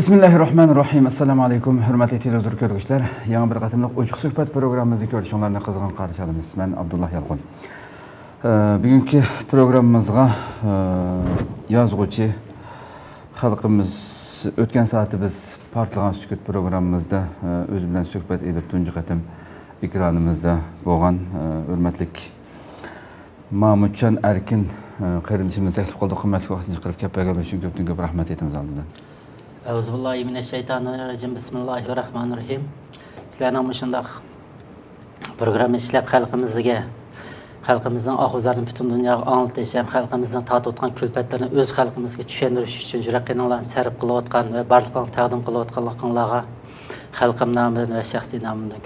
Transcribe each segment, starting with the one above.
Bismillahirrahmanirrahim. Assalamu alaykum, hurmatli televizor ko'ruvchilar. Yangi bir qatimliq ochiq suhbat programmamizni ko'rishinglarni qizg'in qarshi olamiz. Men Abdullah Yalqun. Bugungi programmamizga yozuvchi xalqimiz o'tgan soatda biz Partlagan sukut programmamizda o'zi bilan suhbat edib tunji qatim ekranimizda bo'lgan hurmatli Mahmudjon Erkin qarindishimiz taklif qildi. Qimmatli vaqtingizni qilib kelganingiz uchun ko'p rahmat aytamiz albatta. Euzubillahimineşşeytanirracim. Bismillahirrahmanirrahim. Sizlerden şundaq program işlep xalqimizdan ahuzlarını bütün dünyaya anlatışı, hem xalqimizdan tatutkan külpetlerini öz xalqimizga düşendiriş üçün yüreğinizden sərb qılıb atqan ve barlıqlarını təqdim qılıb atqanlıqlarına xalqım namından ve şəxsi namından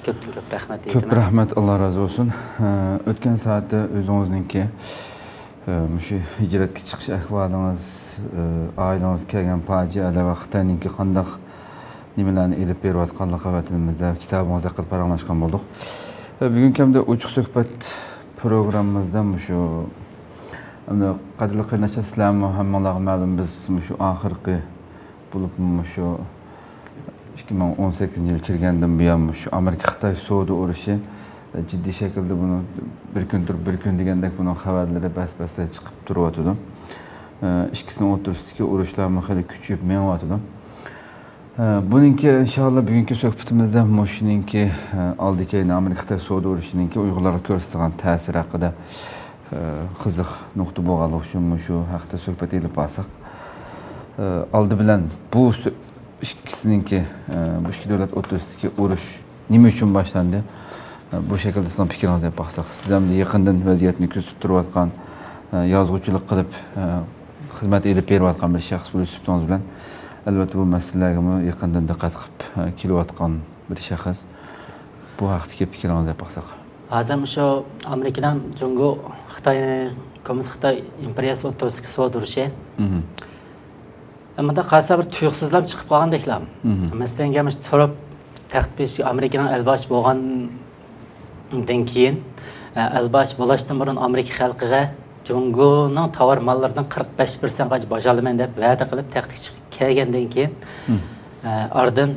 köp rahmet eyledim. Köp rahmet, Allah razı olsun. Ötken saatte özünüzünki şu hicretki çıkış ahvalınız, aileniz kelgen facialar ve Xitayninki qandaq nimelerni elip berip atqanlığı vatanimizda kitabımızda qilib paranlaşkan bulduk. Bugün hem de uçuk söhbet programımızda şu qadrli qarindoshlar sizlarga hammalarga ma'lum biz şu oxirgi bo'lib şu 2018 yil kirgandan buyon şu Amerika Xitoy savdo urushi ciddi şekilde bunu bir gün degandek bunun xabarlari bas-basa chiqib turyotdi. İkisinin o'rtasidagi urushlar hali kuchayib menyapti. Bununki inşallah bugünkü söhbetimizde şuningki aldiki Amerika Xitoy savdo urushininki Uyg'urlarga ko'rsatgan ta'siri haqida qiziq nuqta bo'lganligi uchun shu haqida suhbat elib borsak. Aldı bilan bu ikisininki bu ikki davlat o'rtasidagi urush nima uchun boshlandi? Bu şekilde sizden fikringizni yapaqsak. Sizden de yaqindan vaziyatni kuzatib turayotgan, yozuvchilik qilib xizmat elib berayotgan bir shaxs bo'lib bilan albatta bu masalalarga yaqindan diqqat qilib kelayotgan bir shaxs. Bu haqdagi fikringizni yapaqsak. Hozir shu Amerikadan Jungo Xitoy Kommunist Xitoy imperiyasi o'rtasidagi savdo urushi. Ammo qarasa bir tuyuqsizlam chiqib qolgandeklar. Masalan, gamish turib taxtbish Amerikadan elbosh bo'lgandan keyin elbosh bo'lishdan burun Amerika xalqiga Jungo'ning tovar mallaridan 45% bajalaman deb va'da qilib taxtga chiqib kelgandan keyin ardın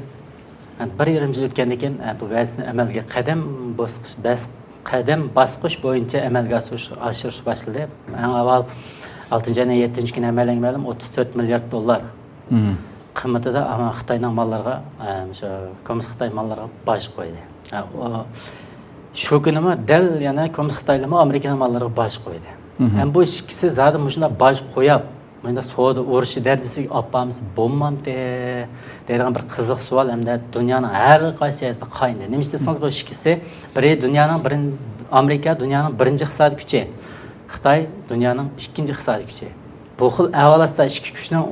bir yarim yil o'tgandan keyin bu va'dani amalga qadam bosqich bo'yicha amalga oshirish boshladi. Eng avval 6-nji 7-nji kuni amalga ma'lum 34 milliard dollar qiymatida ama Xitoyning mallariga o'sha Kommunist Xitoy mallariga boj qo'ydi. Shu kunimi dal yana Kommunist Xitoylar Amerikaning mallariga boj qo'ydi. Hem bu ikisi zaten muşuna baj koyup, muşuna savdo urushi derdisi apamız bo'lmamdi degan bir qiziq savol hem de dünyanın her qaysi yerida qayndi. Nima deseniz bu ikisi biri Amerika dünyanın birinci iqtisodiy kuchi, Xitoy dünyanın ikkinchi iqtisodiy kuchi. Bu xil ahvolda ikki kuchning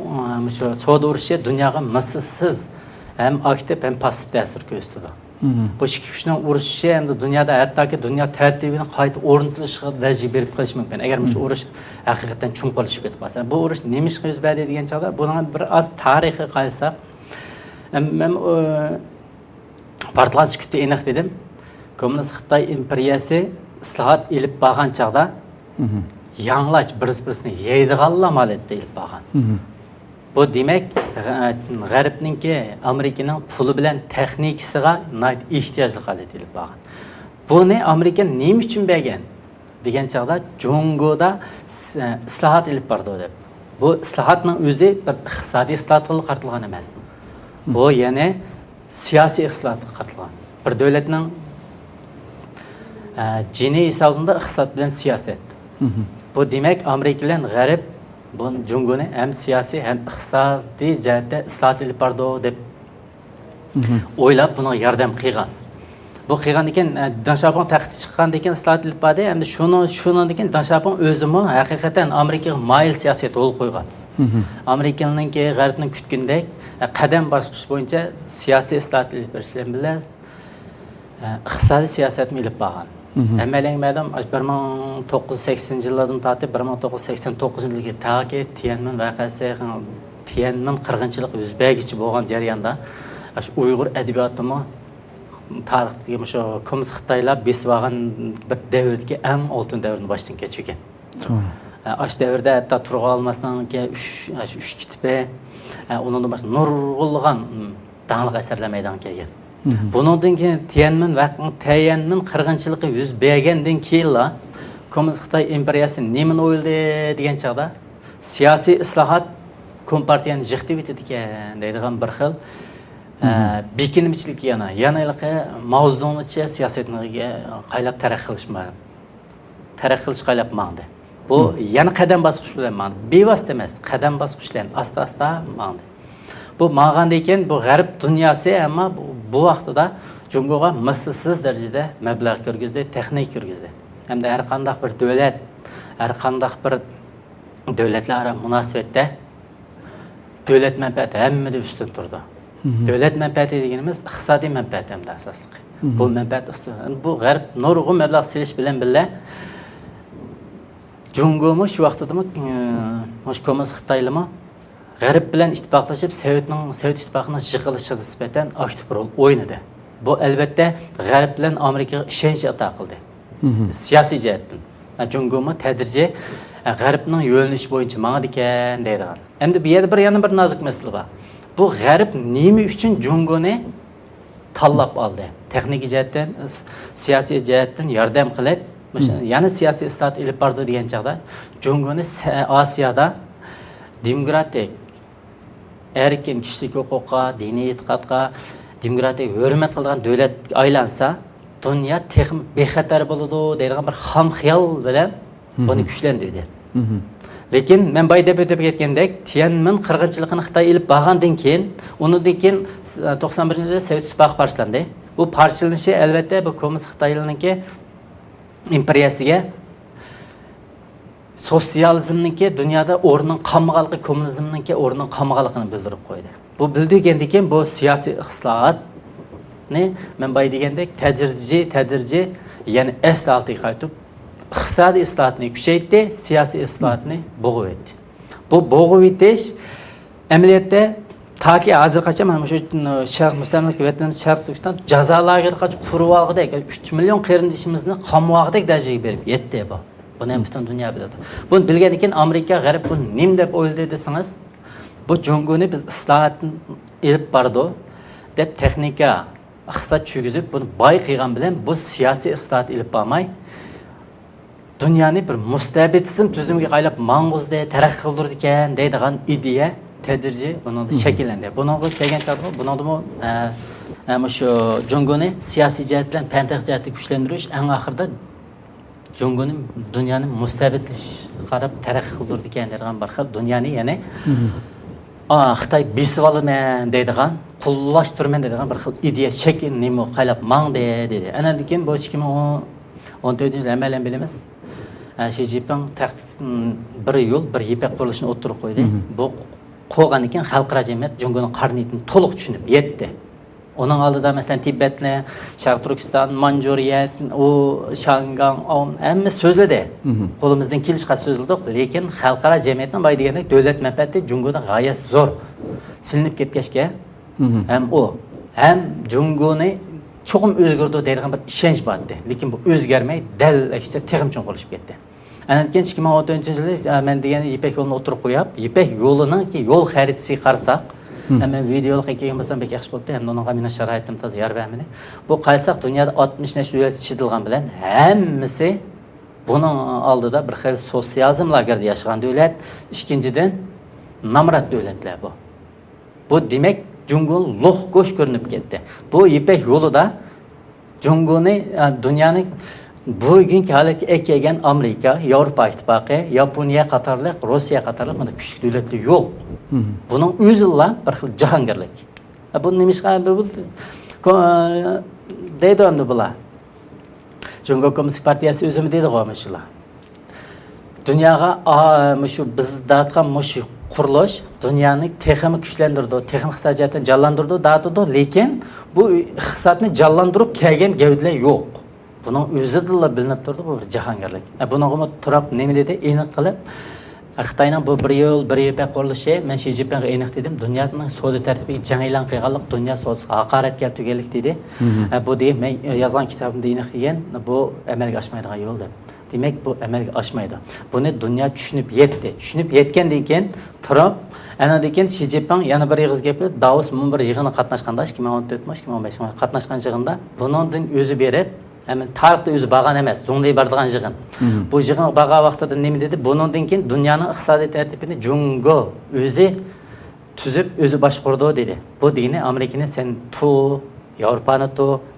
shu savdo urushi dunyoga mislsiz hem aktiv hem pasif ta'sir ko'rsatdi. Bu ikki kuchning urushi endi dunyoda hattoki dunyo tartibini qayta o'rnatilishiga daraja berib qo'yish mumkin. Agar shu urush haqiqatan cho'nqilishib ketib qolsa, bu urush nima ishga yuz berdi degan chog'da buning bir oz tarixiga qaytsak, men Partlagan sukutda aniq dedim. Kommunist Xitoy imperiyasi islohot ilib borgan chog'da yanglach bir-birini yeydiganlar holatda ilib borgan. Bu demek G'arbninki Amerikaning puli bilan texnikasiga ehtiyojli holat elib borgan. Buni Amerika nima uchun bergan degan chog'da Jungoda islohot elib bordi deb. Bu islohotning o'zi bir iqtisodiy islohot qilib qaratilgan emas. Bu ya'ni siyosiy islohot qaratilgan. Bir davlatning jini hisobida iqtisod bilan siyosat. Bu demek Amerika bilan G'arb bu Jungo'ni hem siyasi hem iqtisodiy jihatda islohot elib bordi deb o'ylab buni yordam qilgan. Bu qilgandan keyin Danshapon taxtga chiqqandan keyin islohot elib bordi. Endi shundan keyin Danshapon o'zimi haqiqatan Amerikaga moyil siyosat yo'l qo'ygan. Amerikaninki G'arbning kutgandek qadam bosqich bo'yicha siyosiy islohot elib berishlar bilan iqtisodiy siyosatni elib borgan. Əmələn mənim 1980 yıllardan tatib 1989 yıllık taki Tiananmen vəqəsi, Tiananmen qırğınçılıq üzbəgiçi bolğan jarayanda Uyğur ədəbiyyatımı tarixdagi Kommunist Xitoylar besib olgan bir davrdagi eng oltin davrni boshdan kechirgan. Aş devirde hatta turğa almasından ki üç kitibi, onun da başka nurgulluğun dağınık eserler meydan kelgen. Bunundan keyin Tiananmen qirg'inchiligi yuz bergandan keyinla Kommunist Xitoy imperiyasi nemani o'yladi degan chaqda siyosiy islohot kompartiyani jiqtib etdi ekan deydigan bir xil bekinimchilik yana mavzudoncha siyosatga qaylab taraqqiy qilish qaylab mandi. Bu yana qadam bosqich bilan mandi. Bevosita emas, qadam bosqich bilan asta mandi. Bu mağanda ekan bu g'arb dunyosi ammo bu vaqtida Jungoga mislsiz darajada mablag' kirgizdi, texnik kirgizdi. Hamda har qanday bir davlat, har qanday bir davlatlararo munosabatda davlat manfaati hammada ustun turdi. Davlat manfaati deganimiz iqtisodiy manfaat hamda asosliq. Bu manfaat bu g'arb nurg'un mablag' selish bilan birga Jungomi shu vaqtida Kommunist Xitoylimi G'arb bilan ittifoqlashib Sovet ittifoqining yig'ilishida nisbatan aktiv rol o'ynadi. Bu albatta G'arb bilan Amerikaga ishonch ato qildi. Siyosiy jihatdan. Jungomi tadrijiy G'arbning yo'linishi bo'yicha mangadi ekan deydigan. Endi bu yerda yana bir nozik masala bor. Bu G'arb nima uchun Jungoni tanlab oldi? Texnik jihatdan, siyosiy jihatdan yordam qilib, yana siyosiy islohot ilib bordi degan chaqda Jungoni Osiyoda demokratik erkin kishilik huquqqa, diniy e'tiqodga, demokratiyaga hurmat qilgan davlat aylansa, dunyo texnik bexatar bo'ladi deydigan bir xam xiyol bilan buni kuchlantirdi. Lekin men boya deb o'tib ketgandek, Tiananmen qirg'inchiligini Xitoy ilib borgandan keyin, undan keyin 91-yilda Sovet ittifoqi parchalandi. Bu parchalanishi albatta bu Kommunist Xitoylarningki imperiyasiga sotsializmningki dunyoda o'rnin qolmaganligi, kommunizmningki o'rnin qolmaganligini bildirib qo'ydi. Bu bildirgandan keyin bu siyosiy islohotni men boya degandek tadrijiy yana asl holatiga qaytib iqtisodiy islohotni kuchaytirdi, siyosiy islohotni bo'g'ib etdi. Bu bo'g'ib etish amaliyotda taki hozirgacha mana shu Sharq mustamlik vatanimiz Sharq Turkiston jazo lageriga qurib olgandek 3 million qarindishimizni qamog'idek darajaga berib yetdi bu. Buni ham butun dunyo biladi. Buni bilgandan keyin Amerika G'arb buni nim deb o'yladi desangiz, bu Jungoni biz islohotni ilib bordi deb texnika iqtisod cho'gizib buni boy qilgan bilan bu siyosiy islohot ilib bormay dunyoni bir mustabidizm tuzumga qaylab mang'uzda taraqqiy qildirdi ekan deydigan ideya tadrijiy buni shakllandi. Bunga kelgan chog'da buni shu Jungoni siyosiy jihatdan pantiq jihatda kuchlantirish eng oxirida Jungoni dunyoni mustabidlash qarab taraqqiy qildirdi ekan deydigan bir xil dunyoni ya'ni Xitoy besib olaman deydigan, qullashtirman deydigan bir xil ideya shaklni qaylab mangdi dedi. Andan keyin bu 2014-yil amalan bilamiz. Xi Jinping bir yo'l, bir ipak qurilishini o'ttirib qo'ydi. Bu qo'ygandan keyin xalqaro jamiyat Jungoning qarniyatini to'liq tushunib yetdi. Onun oldida masalan Tibetni, Sharq Turkiston, Manjuriya, Shangang, hamma so'zladi. Qo'limizdan kelishqa so'zladik, lekin xalqaro jamiyatning boy degandek davlat manfaati Jungoda g'oyat zo'r silinib ketgachga ham Jungoni cho'qim o'zgardi deydigan bir ishonch bor edi. Lekin bu o'zgarmay dal aksa texim cho'nqilishib ketdi. Andan keyin 2014-yilda men degan Ipak yo'lini o'tirib qo'yib, Ipak yo'lining yo'l xaritasiga qarasak, men videolik kelgan bo'lsam bek yaxshi bo'ldi. Endi unga meni sharoitim toz yar bermadi. Bu qaysiq dunyoda 60 nechta davlat chidilgan bilan hammasi buning oldida bir xil sotsializm lagerida yashagan davlat, ikkinchidan namrat davlatlar bu. Bu demak Jungo lo'q go'sh ko'rinib ketdi. Bu Ipak yo'lida Jungoni dunyoning bugungi holatga kelgan Amerika, Yevropa ittifoqi, Yaponiya qatorliq, Rossiya qatorliq mana kuchli davlatlar yo'q. Buning o'zilla bir xil jahongirlik. Bu nimishqa deydi endi bular. Jungo Kommunist partiyasi o'zimi deydi qo'yma shular. Dunyoga shu biz datgan mush qurilish dunyoni texnik kuchlantirdi, texnik iqtisodiyotni jonlantirdi, datdi, lekin bu iqtisodni jonlantirib kelgan gavdalar yo'q. Buning o'zida bilinib turdi bu jahongirlik. Bunga turib nima dedi? Aniq qilib Xitoyning bu bir yo'l, bir ipak qurilishi men Xi Jinpingga aniq dedim. Dunyoning savdo tartibiga jang e'lon qilganlik, dunyo savdosiga haqorat keltirganlik dedi. Bu deyib men yozgan kitobimda aniq degan, bu amalga oshmaydigan yo'l deb. demek bu amalga oshmaydi. Buni dunyo tushunib yetdi. Tushunib yetgandan keyin Trump anadan keyin Xi Jinping yana bir yig'iz gaplar Davos munbir yig'inida qatnashganda 2014-2015 qatnashgan yig'inda buningdan o'zi berib hemen tarixda o'zi bag'an emas, zo'nday bardigan yig'in. Bu yig'in bag'a vaqtida nima dedi? Buningdan keyin dunyoning iqtisodiy tartibini Jungo o'zi tuzib, o'zi boshqardi dedi. Bu degani Amerikani sen Yevropani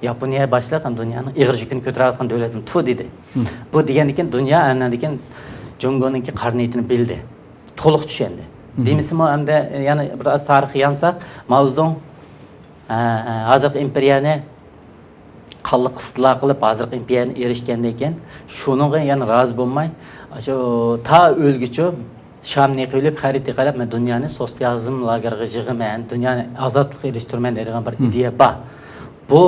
Yaponiya boshliq dunyoning ig'ir yukini ko'tarayotgan davlatni dedi. Bu degandan keyin dunyo andan keyin Jungoninki qarniyatini bildi. To'liq tushundi. Demisimi hamda yana biroz tarixga yansaq, Mao Zedong hozirgi imperiyani qalliq istilo qilib hozirgi imperiyani erishgandan keyin shuningga yana rozi bo'lmay, shu ta o'lguchi Şamni qilib xarita qilib men dunyoni sotsializm lageriga yig'iman, dunyoni ozodlikka erishtirman degan bir ideya bor. Bu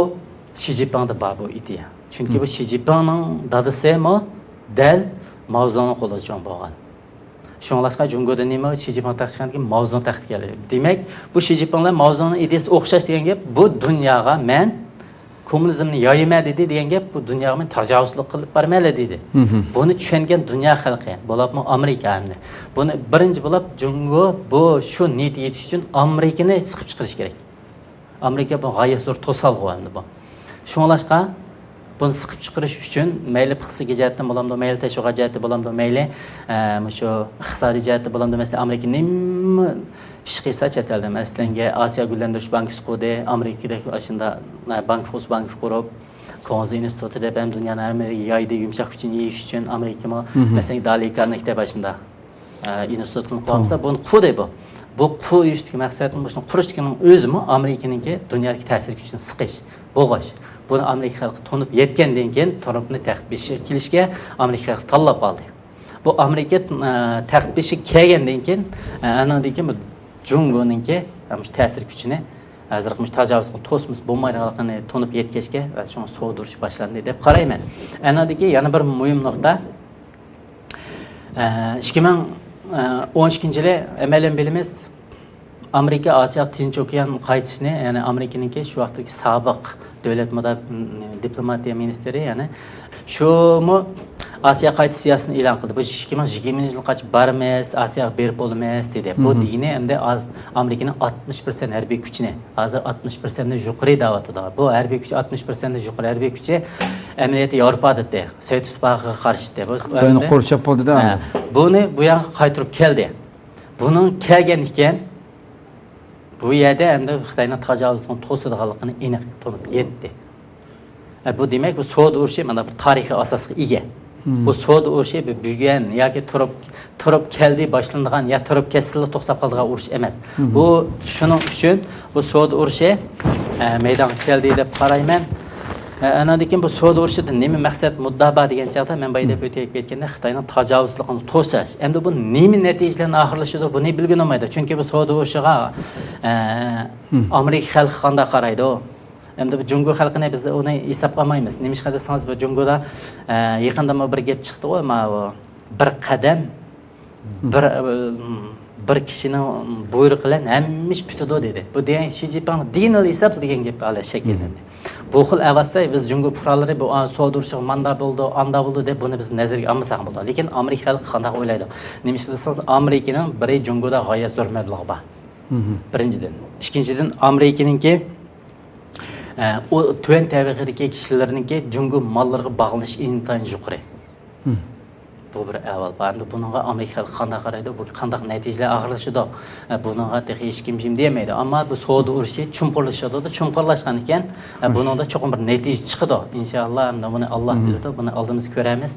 Xi Jinpingda bor bu ideya. Chunki bu Xi Jinpingning dadasi dal Mao Zedong qo'lida jon bo'lgan. Shunlashqa Jungoda nima Xi Jinping taxtgan keyin Mao Zedong taxtga keldi. Demak, bu Xi Jinpinglar Mao Zedongning ideyasi o'xshash degan gap, bu dunyoga men kommunizmni yoyma dedi degan gap, bu dunyoga men tajovuzlik qilib barmaylar dedi. Buni tushungan dunyo xalqi, bo'libmi Amerika hamda. Buni birinchi bo'lib Jungo bu shu niyat yetish uchun Amerikani siqib chiqarish kerak. Amerika bu g'oyat zo'r to'salg'i hamda bu. Shunlashqa buni siqib chiqarish uchun mayli iqtisodiy jihatdan bo'lamdi, mayli tashviqot jihatdan bo'lamdi, mayli shu iqtisodiy jihatdan bo'lamdi, masalan Amerika nima ish qilsa chet elda, masalan Osiyo gullantirish banki qurdi, Amerikadagi ashunda bank qurib, Konzi instituti deb ham dunyoni Amerika yoydi yumshoq kuchini yeyish uchun Amerika masalan Dalikarni kitob ashunda institutini qursa, buni qurdi bu. Bu qurishning maqsadi shuni qurishning o'zimi Amerikaningki dunyodagi ta'sir kuchini siqish, bo'g'ish. Buni Amerika xalqi to'nib yetgandan keyin Trumpni taxt beshiga kelishga Amerika xalqi tanlab oldi. Bu Amerika taxt beshiga kelgandan keyin anandan keyin Jungoninki ta'sir kuchini hozirgi tajovuz qilib to'simiz bo'lmaydiganligini to'nib yetkazishga shuni so'dirish boshlandi deb qarayman. Anadagi yana bir muhim nuqta 2012-yili amalan bilamiz Amerika Osiyo Tinch okean qaytishini, ya'ni Amerikaningki shu vaqtdagi sobiq davlat diplomatiya ministri, ya'ni shumi Osiyo qaytish siyosatini e'lon qildi. Bu 2020-yilga qachib boramiz, Osiyoga berib bo'lamiz dedi. Bu degani endi Amerikaning 60% harbiy kuchini, hozir 60% dan yuqori davatida. Bu harbiy kuch 60% dan yuqori harbiy kuchi amaliyotda Yevropada edi. Sovet ittifoqiga qarshi edi. Bu Xitoyni qo'rshab bo'ldi-da. Buni bu yoqqa qaytirib keldi. Buning kelgan ekan bu yerda endi Xitoyning tajovuzini to'sadiganligini aniq to'nib yetdi. Bu demak bu savdo urushi mana bir tarixiy asosga ega. Bu savdo urushi bugun yoki turib keldi boshlangan ya turib kesilib to'xtab qoldigan urush emas. Bu shuning uchun bu savdo urushi maydonga keldi deb qarayman. Andan keyin bu savdo urushida nima maqsad muddaba degan chaqda men bayda o'tib ketganda Xitoyning tajovuzligini to'sash. Endi bu nima natijalarni oxirlashida buni bilgan olmaydi. Chunki bu savdo urushiga Amerika xalqi qanday qaraydi? Endi bu Jungo xalqini biz uni hisob qilmaymiz. Nima desangiz bu Jungoda yaqinda bir gap chiqdi-ku, bir qadam bir kishining buyrug'i bilan hamma ish bitadi dedi. Bu degan Xi Jinping dinal hisob degan gap hali shakllandi. Bu xil avazda biz Jungo fuqarolari bu savdo urushi manda bo'ldi deb buni biz nazarga olmasak bo'ladi. Lekin Amerika xalqi qanday o'ylaydi? Nima desangiz Amerikaning biri Jungoda g'oyat zo'r mablag' bor. Birinchidan, ikkinchidan Amerikaningki o tuvan tabaqadagi kishilarningki Jungo mollariga bog'lanish intayin yuqori. Bu bir avval. Endi bunga Amerika xalqi qanday qaraydi? Bu qanday natijalar oxirlashadi? Bunga hech kim demaydi. Ammo bu savdo urushi chumqurlashadi. Chumqurlashgan ekan, buningda cho'qim bir natija chiqadi. Inshaalloh, endi buni Alloh biladi. Buni oldimiz ko'ramiz.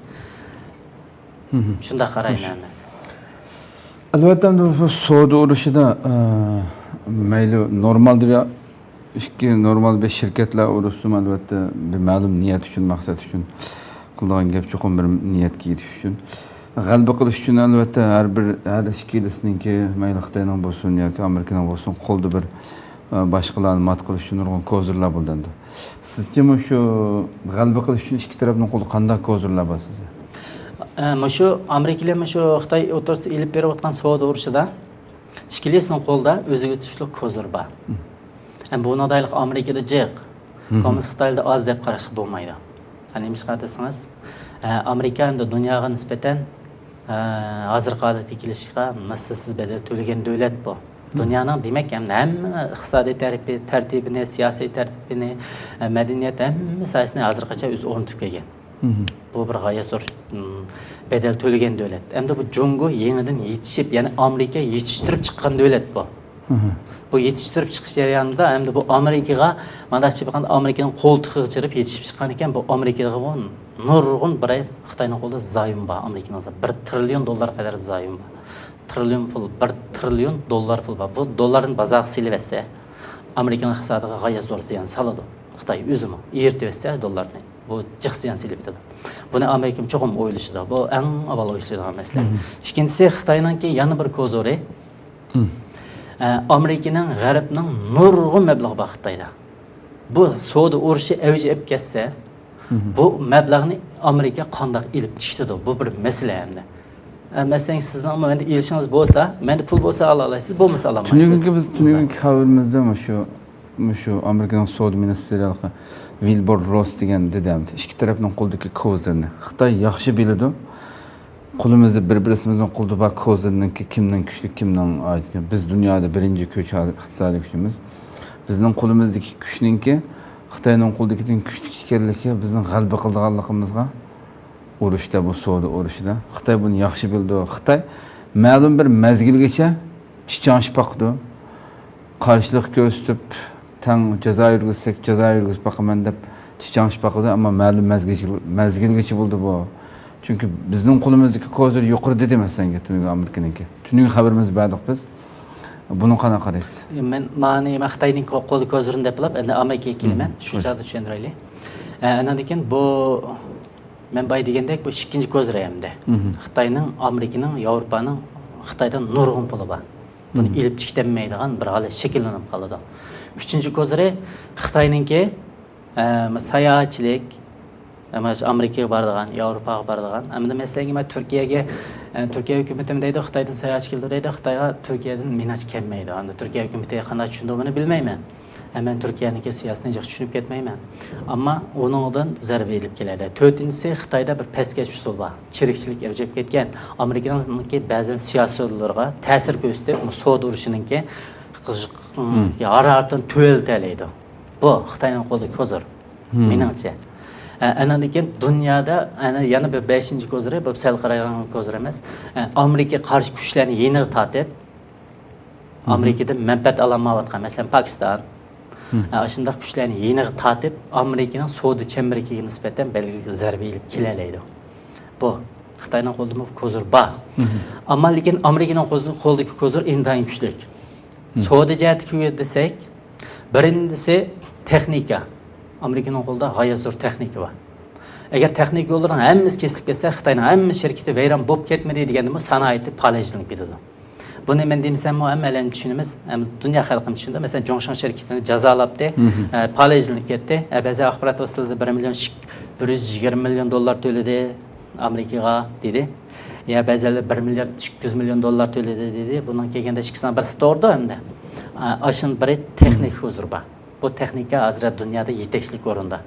Shunda qarayman. Albatta bu savdo urushida mayli normal deb normal bir shirkatlar urushi albatta bir ma'lum niyat uchun, maqsad uchun qilgan gap, cho'qim bir niyatga yetish uchun. G'alaba qilish uchun albatta har ikkalasininki mayli Xitoyning bo'lsin yoki Amerikaning bo'lsin qo'lda bir boshqalarni mat qilish uchun nurg'un kozirlar bo'ldi. Sizcha shu g'alaba qilish uchun ikki tarafning qo'lida qanday kozirlar bor sizga? Shu Amerikalar shu Xitoy o'rtasida elib berayotgan savdo urushida ikkalasining qo'lida o'ziga tegishli kozir bor. Buni dayliq Amerikada jiq, Kommunist Xitoyda oz deb qarashga bo'lmaydi. Nima desangiz, Amerika endi dunyoga nisbatan hozirgi holatga kelishga mislsiz bedel to'lagan davlat bu. Dunyoning demak hamma iqtisodiy tartibini, siyosiy tartibini, madaniyat hamma sohasini hozirgacha o'zi o'rnatib kelgan. Bu bir g'oyat zo'r bedel to'lagan davlat. Endi bu Jungo yangidan yetishib, ya'ni Amerika yetishtirib chiqqan davlat bu. Bu yetishtirib chiqish jarayonida endi bu Amerikaga mandachi bo'lgan Amerikaning qo'ltig'iga chirib yetishib chiqqan ekan. Bu Amerikaga nurg'un bir Xitoyning qo'lida zoyim bor. Amerikaning $1 trillion qadar zoyim bor. Trillion pul, $1 trillion pul bor. Bu dollarning bozor silvasi Amerikaning iqtisodiga g'oyat zo'r ziyon soladi. Xitoy o'zimi ertibsa dollarni. Bu jiq ziyon silib ketadi. Buni Amerika cho'qim o'ylashida. Bu eng avval o'ylashadigan masala. Ikkinchisi Xitoyningki yana bir ko'zori. Amerikaning g'arbning nurg'un mablag' bor Xitoyda. Bu savdo urushi avj olib ketsa, bu mablag'ni Amerika qanday ilib chiqadi? Bu bir masala hamda. Masalan, sizning menda ilishingiz bo'lsa, menda pul bo'lsa ola olasiz, bo'lmasa olmaysiz. Tunugungi xabarimizda shu Amerikaning savdo ministri Wilbur Ross degan dedimdi. Ikki tarafning qo'ldagi kozlarni Xitoy yaxshi biladi. Qo'limizda bir-birimizning qo'lida bor kozlarniki kimning kuchli, kimning ojiz. Biz dunyoda birinchi kuch iqtisodiy kuchimiz. Bizning qo'limizdagi kuchninki Xitoyning qo'lidagidan kuchli ekanligi bizning g'alaba qilganligimizga urushda, bu savdo urushida Xitoy buni yaxshi bildi. Xitoy ma'lum bir mezgilgacha chichanishib boqdi. Qarshilik ko'rsatib, tang jazo yurgizib boqaman deb chichanishib boqdi, ammo ma'lum mezgilgacha bo'ldi bu. Chunki bizning qo'limizdagi kozlar yuqori dedi masalan, tunugi Amerikaniki. Tunugi xabarimiz berdik biz. Buni qanaqa qaraysiz? Men Xitoyning qo'li kozlarini deb bilib, endi Amerikaga kelaman. Shu joyda tushuntiraylik. Andan keyin bu men boy degandek bu ikkinchi kozri hamda. Xitoyning, Amerikaning, Yevropaning Xitoydan nurg'un puli bor. Buni ilib chiqolmaydigan bir hali shakllanib qoladi. Uchinchi kozri Xitoyningki sayohatchilik, Amerikaga boradigan, Yevropaga boradigan. Endi masalan, men Turkiya hukumatimi deydi, Xitoydan sayohatchi keldi deydi, Xitoyga Turkiyadan minaj kelmaydi. Endi Turkiya hukumati qanday tushundigini bilmayman. Men Turkiyaniki siyosatini yaxshi tushunib ketmayman. Ammo uningdan zarba elib keladi. To'rtinchisi Xitoyda bir pastkash usul bor. Chirikchilik avjib ketgan. Amerikaniki ba'zan siyosatchilarga ta'sir ko'rsatib, savdo urushininki haroratini to'ltalaydi. Bu Xitoyning qo'lidagi ko'zir. Meningcha. Andan keyin dunyoda yana bir 5-ko'ziri, bu sal qaragan ko'zir emas. Amerika qarshi kuchlarni yeni tatib, Amerikada manfaat olmayotgan, masalan, Pokiston shunday kuchlarni yeni tatib, Amerikaning savdo chemberiga nisbatan belgili zarba elib kelalaydi. Bu Xitoyning qo'lida ko'zir bor. Ammo lekin Amerikaning qo'lidagi ko'zir intayin kuchli. Savdo jihatiga desak, birinchisi texnika. Amerikaning qo'lida g'oyat zo'r texnika bor. Agar texnika yo'llarning hammasi kesilib ketsa, Xitoyning hamma shirkati vayron bo'lib ketmadi deganda bu sanoatni palajlanib ketadi. Buni men demasam, hammalarning tushunimiz, dunyo xalqim tushunadi. Masalan, Jongshan shirkatini jazolabdi, palajlanib ketdi. Ba'zi axborot vositalarida $1 million to'ladi Amerikaga dedi. Ya ba'zilar $1 million to'ladi dedi. Bundan kelganda ikkisidan birisi to'g'ri endi. Ashin biri texnik huzur bor. Bu texnika hozir dunyoda yetakchilik o'rinda.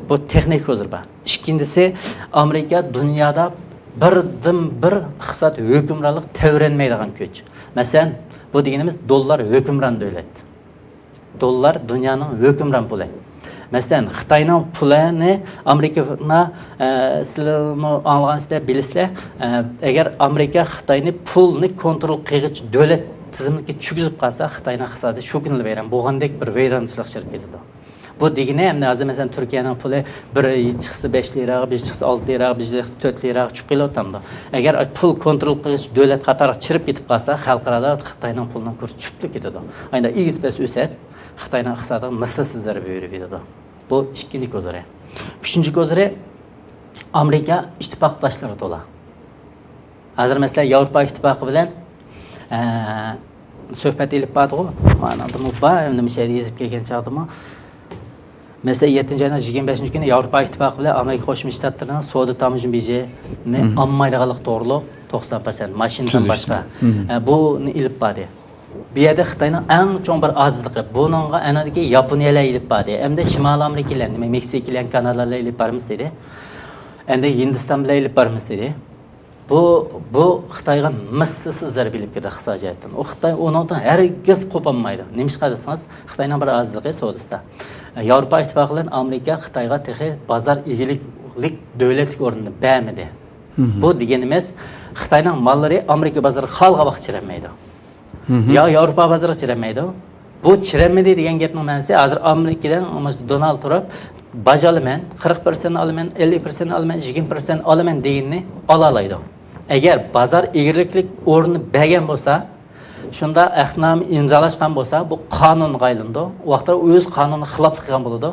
Bu texnik huzur bor. Ikkinchisi, Amerika dunyoda bir iqtisod hukmronlik tavranmaydigan kuch. Masalan, bu deganimiz dollar hukmron davlat. Dollar dunyoning hukmron puli. Masalan, Xitoyning pulini Amerikani sizlarni olgansizlar bilasizlar, agar Amerika Xitoyni pulni kontrol qilg'ich davlat tizimiga tushizib qolsa, Xitoyning iqtisodi shu kunlar vayron bo'lgandek bir vayronchilik chiqib ketadi. Bu degani hamda hozir masalan Turkiyaning puli bir chiqsa 5 lira, bir chiqsa 6 lira, bir chiqsa 4 lira chiqib kelayotganda, agar pul kontrol qilish davlat qatori chirib ketib qolsa, xalqaro Xitoyning pulining kursi tushib ketadi. Ayda XPS o'sat, Xitoyning iqtisodiga mislsiz zarba berib ketadi. Bu ikkinchi ko'zari. Uchinchi ko'zari Amerika ittifoqdoshlari to'la. Hozir masalan Yevropa ittifoqi bilan suhbat elib bordi. Mana bu nima şey yezib kelgan chaqdimi? Mesela 7-25 kuni Yevropa ittifoqi bilan Amerika Qo'shma Shtatlarining savdo tamojin bejini olmaydiganlik to'g'riliq 90% mashinadan boshqa buni ilib bordi. Bu yerda Xitoyning eng chong bir ojizligi, buningga anadagi Yaponiyalar ilib bordi. Hamda Shimoliy Amerikalar, Meksikalar, Kanadalar ilib boramiz dedi. endi Hindiston bilan ilib boramiz dedi. Bu Xitoyga mislsiz zarba berib keldi iqtisodiyotdan. O Xitoy undan hargiz qo'polmaydi. Nimishqa desangiz, Xitoyning bir azizligi savdosida. Yevropa ittifoqi bilan Amerika Xitoyga texi bozor egiliklik davlatlik o'rnini bermadi. Bu deganimiz Xitoyning mollari Amerika bozoriga xalqqa vaqt chirammaydi. Ya Yevropa bozoriga chirammaydi. Bu chirammaydi degan gapning ma'nosi hozir Amerikadan Donald Trump bajalaman 40% olaman, 50% olaman, 20% olaman deganini ola oladi. Agar bozor egirliklik o'rni bergan bo'lsa, shunda ahdnoma imzolashgan bo'lsa, bu qonunga aylandi. U vaqtda o'z qonuniga xilof qilgan bo'ladi.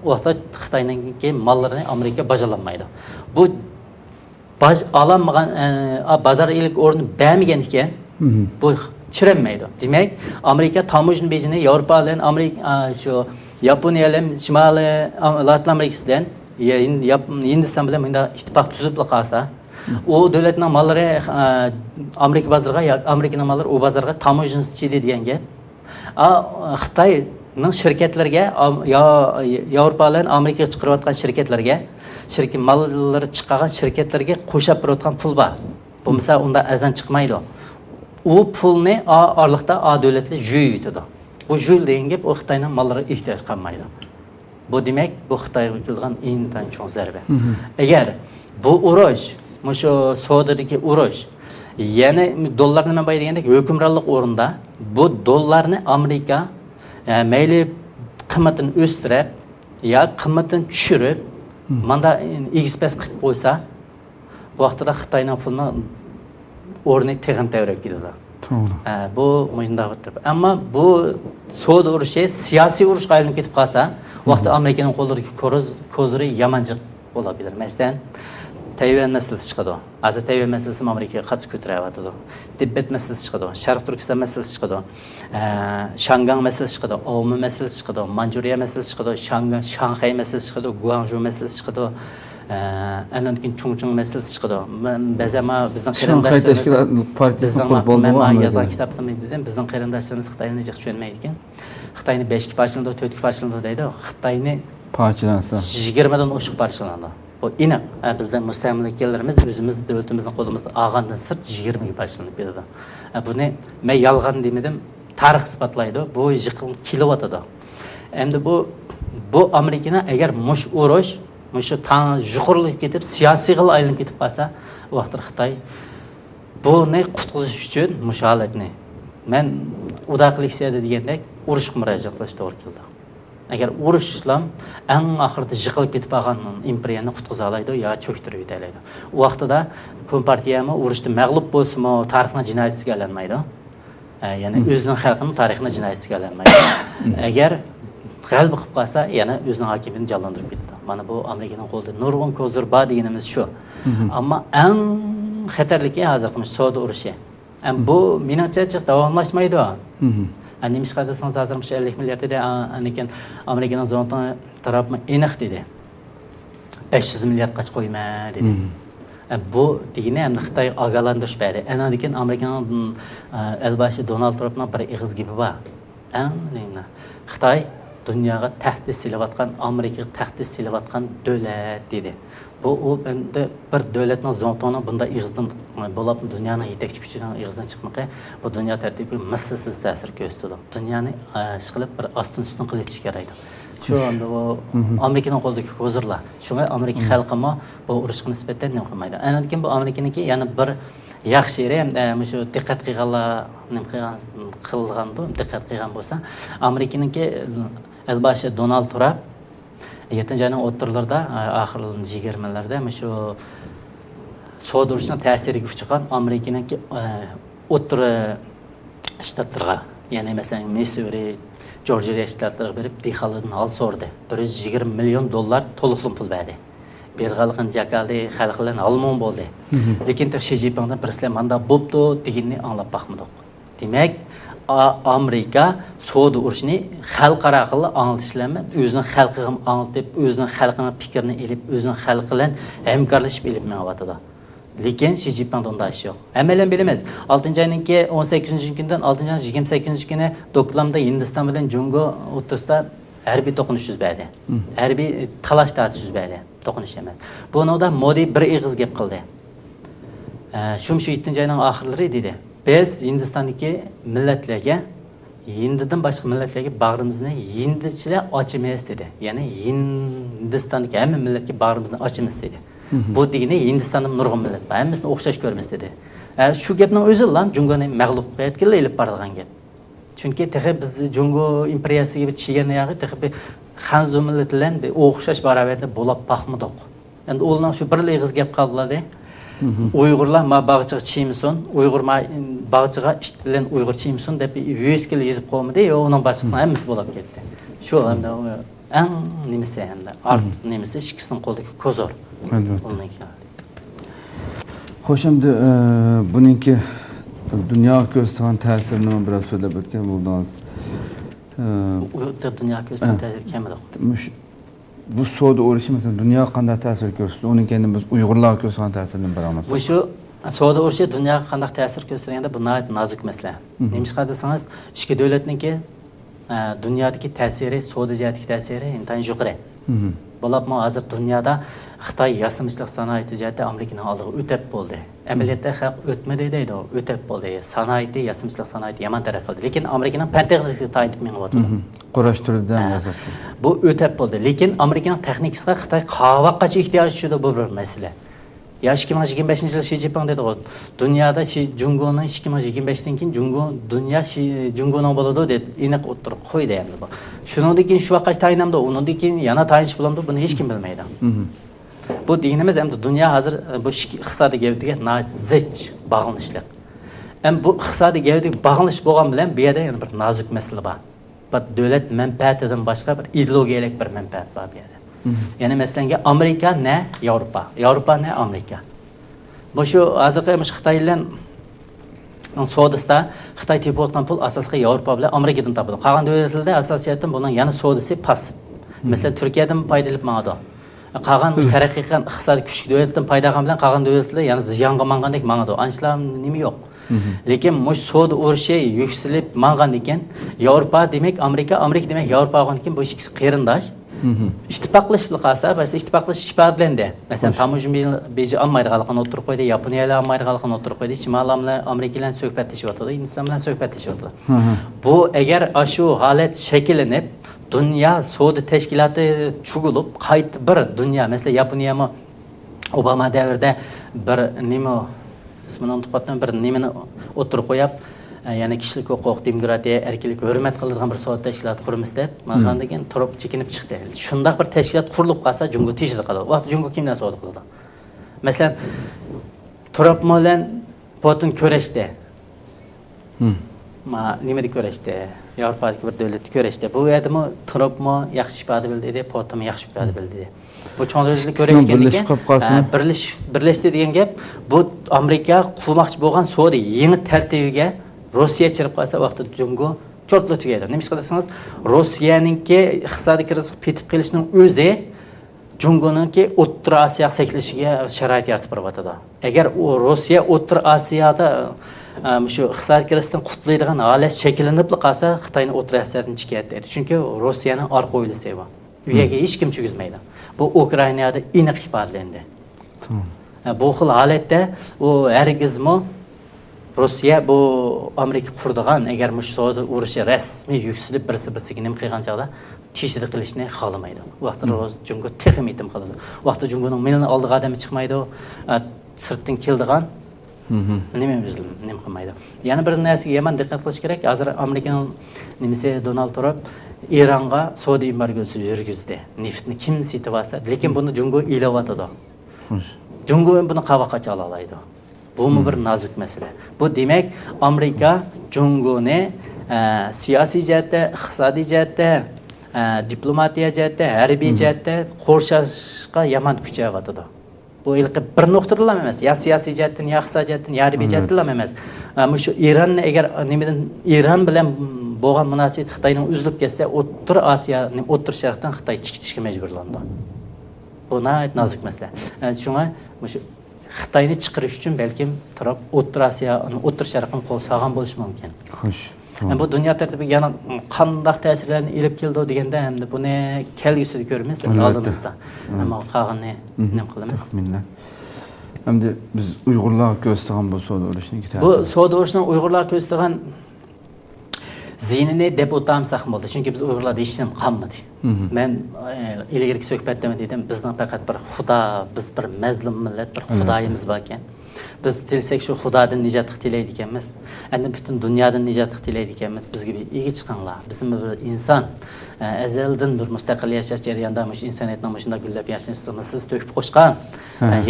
U vaqtda Xitoyning mollarini Amerika bajalanmaydi. Bu alanmagan bozor egirlik o'rni bermagan ekan, bu chiranmaydi. Demak, Amerika tamojin bejini Yevropa bilan Amerika shu Yaponiya bilan Shimoliy Latin Amerikasi bilan Hindiston bilan bunda ittifoq tuzib qolsa, o davlatning mollari Amerika bozoriga, Amerikaning mollari o bozorga tamojinsiz chidi degan gap. Xitoyning shirkatlarga Yevropa bilan Amerikaga chiqarayotgan shirkatlarga, shirkat mollari chiqqan shirkatlarga qo'shib berayotgan pul bor. Bu misol unda azan chiqmaydi. O pulni orliqda davlatlar juyib yutadi. Bu juyil degan gap o Xitoyning mollari ehtiyoj qilmaydi. Bu demak, bu Xitoyga kelgan eng cho'ng zarba. Agar bu urush, mushu savdodagi urush, yana dollar nima bo'y deganda hukmronlik o'rinda bu dollarni Amerika mayli qiymatini o'stirib, yo qiymatini tushirib, manda express qilib qo'ysa, bu vaqtda Xitoyning pulini o'rni teg'im tavrab ketadi. Bu mundaq o'tib. Ammo bu savdo urushi siyosiy urushga aylanib ketib qolsa, vaqtda Amerikaning qo'lidagi ko'zlari yamanchiq bo'labilir. Masalan, Tayvan masalasi chiqadi. Hozir Tayvan masalasi Amerikaga qattiq ko'taryapti. Tibet masalasi chiqadi. Sharq Turkiston masalasi chiqadi. Shangang masalasi chiqadi. Omi masalasi chiqadi. Manjuriya masalasi chiqadi. Shanxay masalasi chiqadi. Guangzhou masalasi chiqadi. Andan keyin Chongqing masalasi chiqadi. Ba'zan bizning qarindoshlarimiz partiyasi bo'ldi. Men yozgan kitobimda dedim, bizning qarindoshlarimiz Xitoyni jiq tushunmaydi ekan. Xitoyni 5 parchalanda, 4 parchalanda deydi. Xitoyni parchalansa 20 dan oshiq parchalandi. Bu aniq. Bizning mustamlikalarimiz o'zimiz davlatimizning qo'limizda olgandan sirt 20 ga parchalanib ketadi. Buni men yolg'on demadim, tarix isbotlaydi. Bu yiqilib kelyotadi. Endi bu Amerikaning agar mush urush mushu tan yuqorilib ketib, siyosiy qil aylanib ketib qolsa, u vaqtda Xitoy buni qutqizish uchun mush holatni men udoqlik siyadi degandek urushga murojaat qilish to'g'ri keldi. Agar urushlar eng oxirida yiqilib ketib qolgan imperiyani qutqiza oladi yo cho'ktirib yuboradi. U vaqtda Kompartiyami urushda mag'lub bo'lsa-mu, tarixning jinoyatchisiga aylanmaydi. Ya'ni o'zining xalqining tarixini jinoyatchisiga aylanmaydi. Agar g'alaba qilib qolsa, yana o'zining hokimiyatini jonlantirib ketadi. Mana bu Amerikaning qo'lida nurg'un ko'zlar bor deganimiz shu. Ammo eng xatarligi hozir qilmish savdo urushi. Bu menimcha davomlashmaydi. Nimish qadasangiz hozir 50 milliard dedi, anikin Amerikaning zontan tarafı aniq dedi. 500 milliard qaç qo'yma dedi. Bu degani ham Xitoy ogohlantirish berdi. Anikin Amerikaning elbashi Donald Trumpning bir ig'iz gibi bor. Anlayman. Xitoy dunyoga tahdid silayotgan, Amerikaga tahdid silayotgan davlat dedi. Bu endi bir davlatning zontoni bunda ig'izdan bo'lib dunyoning yetakchi kuchining ig'izdan chiqmoqi, bu dunyo tartibiga mislsiz ta'sir ko'rsatadi. Dunyoni ishqilib bir ostin-ustin qilish kerak. Shu anda bu Amerikaning qo'lidagi hozirlar. Shunga Amerika xalqimi bu urushga nisbatan nima qilmaydi. Anikin bu Amerikaniki yana bir yaxshi yeri ham shu diqqat qilganlar nima qilganda, diqqat qilgan bo'lsa, Amerikaniki elbashi Donald Trump 7-ayning o'ttirlarida, oxirgi 20'larda shu savdo urushining ta'siriga uchragan Amerikaning o'ttir shtatlarga, ya'ni masalan Missouri, Georgiya shtatlariga berib dehqonlardan hol so'rdi. 120 million dollar to'liqlim pul berdi. Berg'alqin jakaldi, xalqlar olmon bo'ldi. Lekin Xi Jinpingdan birsizlar manda bo'pti deganni anglab baxmadik. Demak, Amerika savdo urushini xalqaro qilib anglatishlarni o'zining xalqiga anglatib, o'zining xalqining fikrini elib, o'zining xalqi bilan hamkorlashib elib menayotadi. Lekin Xi Jinpingdan da ish yo'q. Amalan bilamiz, 6-ayning 18-kundan 6-ayning 28-kuni Doklamda Hindiston bilan Jungo o'rtasida Harbiy to'qinish yuz berdi. Harbiy talash tortish yuz berdi. To'qinish emas. Bunda Modi bir ig'iz gap qildi. Shu 7-oyning oxirlari dedi. Biz Hindistondagi millatlarga Hindidan boshqa millatlarga bag'rimizni hindichilar ochmaymiz dedi. Ya'ni Hindistondagi hamma millatga bag'rimizni ochamiz dedi. Bu degani Hindistonda nurg'un millat bor. Hammasini o'xshash ko'ramiz dedi. Shu gapning o'zi ham Jungoni mag'lub qilayotganlar ilib boradigan gap. Chunki texe biz Jungo imperiyasiga bir chigan yog'i texe bir Hanzu millati bilan bir o'xshash barobarda bo'lib baxmidoq. Endi ularning shu bir ig'iz gap qildilar. Uyg'urlar ma bag'chiga chiyimsin, Uyg'ur ma bag'chiga ish bilan Uyg'ur chiyimsin deb 100 kil yozib qo'ymadi, uning boshqasini hammasi bo'lib ketdi. Shu hamda eng nimasi hamda art nimasi ikkisining qo'lidagi ko'zor. Xo'sh, endi buningki dunyo ko'rsatgan ta'sirini biroz so'zlab o'tgan bo'ldingiz. Dunyo ko'rsatgan ta'sir kamroq. Bu savdo urushi mesela dunyo qanday ta'sir ko'rsatdi? Uning keyin biz Uyg'urlar ko'rsatgan ta'sirini bilamiz. Bu shu savdo urushi dunyoga qanday ta'sir ko'rsatganda bu nozik masala. Nima desangiz, ikki davlatningki dunyodagi ta'siri, savdo jihatdagi ta'siri intayin yuqori. Bo'libmi hozir dunyoda Xitoy yasamışlıq sanoati jihatda Amerikaning oldiga o'tib bo'ldi. Amaliyotda xalq o'tmadi deydi, o'tib bo'ldi. Sanoati, yasamışlıq sanoati yomon taraf qildi. Lekin Amerikaning pan-texnikasiga tayinib meng'yapti. Qurashtiruvdan yasab. Bu o'tib bo'ldi. Lekin Amerikaning texnikasiga Xitoy qavaqacha ehtiyoj tushdi, bu bir masala. Ya 2025-yil Xi Jinping dedi, dunyoda Jungoning 2025dan keyin dunyo Jungoning bo'ladi deb aniq o'tirib qo'ydi endi bu. Shundan keyin shu vaqtga tayinlamdi, undan keyin yana tayinish bo'ladi, buni hech kim bilmaydi. Bu dinimiz endi dunyo hozir bu iqtisodiy gavdaga zich bog'lanishlik. Bu iqtisodiy gavdaga bog'lanish bo'lgan bilan bu yerda yana bir nozik masala bor. Bu davlat manfaatidan boshqa bir ideologiyalik bir manfaat bor bu yerda. Yani mesela Amerika ne Avrupa, Avrupa ne Amerika. Bu şu hozirgi Xitoy bilan savdosida Xitoy tepayotgan pul asosiy Avrupa bilan Amerikadan topadi. Qolgan davlatlarda asosiyatan bunun yana savdosi passiv. Mesela Turkiyadan foydalanib ma'do. Qolgan taraqqiy qilgan iqtisodiy kuchli davlatdan foydalagan bilan qolgan davlatlar yana ziyonga mangandek mangadi. Anchlar nima yo'q. Lekin mush savdo urushi yuksalib mangan ekan, Avrupa demak Amerika, Amerika demak Avrupa bo'lgan ekan, bu ikkisi qarindosh. İttifaqlaşıp qalsa, bəs ittifaqlaşıb ifadeləndi. Məsələn, Tamujin beji Amerikalıqdan oturub qoydu, Yaponiya ilə Amerikalıqdan oturub qoydu, Şimali ilə Amerika ilə söhbətləşib oturdu, Hindistan ilə söhbətləşib oturdu. Bu əgər aşı halət şəkillənib, dünya savdo təşkilatı çuğulub, qayıt bir dünya, məsələn, Yaponiya mı Obama dövrdə bir nima ismini unutib qoldim, bir nimani oturub qo'yib, yani kişilik hukuk, demokratiya, erkinlik, hürmet qiladigan bir savdo tashkiloti quramiz deb, mana degan turib chekinib chiqdi. Shunday bir tashkilot qurilib qolsa, Jungo tejlik qiladi. Vaqt Jungo kimdan savdo qiladi? Masalan, Trump bilan Putin ko'rishdi. Nima deb ko'rishdi? Yevropadagi bir davlatni ko'rishdi. Bu yerdami Trumpmi yaxshi ifoda bildi dedi, Putinmi yaxshi ifoda bildi dedi. Bu cho'ng'izlik ko'rishgan ekan. Birlashdi degan gap, bu Amerika qurmoqchi bo'lgan savdo yangi tartibiga Rossiya chirib qolsa vaqtida Jungo cho'rtla tugaydi. Nima qilsangiz, Rossiyaningki iqtisodiy kriz petib qilishning o'zi Jungoningki O'rta Osiyo saklashiga sharoit yaratib beradi. Agar Rossiya O'rta Osiyoda shu iqtisodiy krizdan qutlaydigan holat shakllanib qolsa, Xitoyning O'rta Osiyodan chiqyapti. Chunki Rossiyaning orqa o'ylisi bor. U yerga hech kim chigizmaydi. Bu Ukrainada aniq ifodalandi. Bu xil holatda u hargizmi Rossiya bu Amerika qurdigan agar mush savdo urushi rasmiy yuksalib birisi-birisiga nima qilgan chog'da tishlik qilishni xohlamaydi. U vaqtda Jungo texim etim qiladi. U vaqtda Jungoning milni oldiga odami chiqmaydi, sirtdan keldigan nima qilmaydi. Yana bir narsaga yomon diqqat qilish kerak. Hozir Amerikaning nimasi Donald Trump Eronga savdo embargosi yurgizdi. Neftni kim setib olsa, lekin buni Jungo ilyapti. Jungo buni qavoqqa ola oladi. Bu mu bir nazik mesele. Bu demek Amerika Jungo'ni siyasi jihatda, iqtisodiy jihatda, diplomatiya jihatda, harbiy jihatda qo'rshashga yomon kuchayapti. Bu ilqi bir nuqtadan emas, ya siyosiy jihatdan, ya iqtisodiy jihatdan, ya harbiy jihatdan emas. Shu Eronni agar nimadan Eron bilan bo'lgan munosabat Xitoyning uzilib ketsa, O'rta Osiyoning O'rta Sharqdan Xitoy chiqishga majburlandi. Bu nazik mesele. Shunga shu Xitoyni chiqarish uchun balkim Trump O'rta Osiyo, O'rta Sharqni qo'l sog'an bo'lishi mumkin. Xo'sh. Bu dünya tertibiga yana qandaq ta'sirlarni elib keldi deganda hamda buni kelgusida ko'ramiz oldimizda. Ammo qolganini nima qilamiz? Taxminlar. Hamda biz Uyg'urlar ko'zlagan bu savdo urushining ta'siri. Bu savdo urushining Uyg'urlar ko'zlagan ziynini deb o'tamsaq bo'ldi. Chunki biz Uyg'urlarda hech nima qolmadi. Men ilgari suhbatda dedim, bizning faqat bir Xudo, biz bir mazlum millat, bir Xudoyimiz bor ekan. Biz tilsek shu Xudodan nijot tilaydi ekanmiz. Endi butun dunyodan nijot tilaydi ekanmiz. Bizga bir ega chiqinglar. Bizim bir inson azaldan bir mustaqil yashash jarayonida mush insoniyatning mushunda gullab yashashini siz to'kib qo'shgan.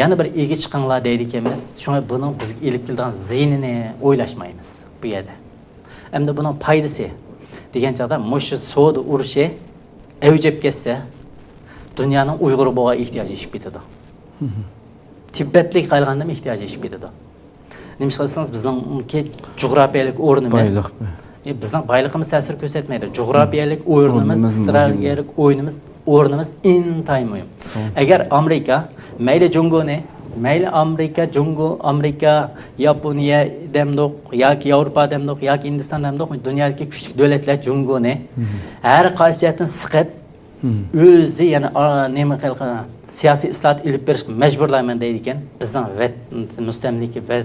Yana bir ega chiqinglar deydi ekanmiz. Shunga buning bizga elib kelgan ziynini o'ylashmaymiz bu yerda. Endi buning foydasi degan chaqda mush savdo urushi avjab ketsa dunyoning Uyg'ur bo'lgan ehtiyoji yetib ketadi. Tibbetlik qayılğanda mı ihtiyacı eşip ediyor? Neymiş kalırsanız bizimki coğrafiyalik o'rnimiz, bizning bayligimiz ta'sir ko'rsatmaydi. Coğrafiyalik o'rnimiz, stratejik o'rnimiz intayin muhim. Agar Amerika, mayli Jungoni, mayli Amerika, Amerika, Yaponiya demdoq, yoki Yevropa demdoq, yoki Hindiston demdoq, dunyodagi kuchli davlatlar Jungoni har qaysi jihatdan siqib o'zi yana nima qilgan siyosiy islohot ilib berish majburlayman deydi ekan. Bizning mustamlika va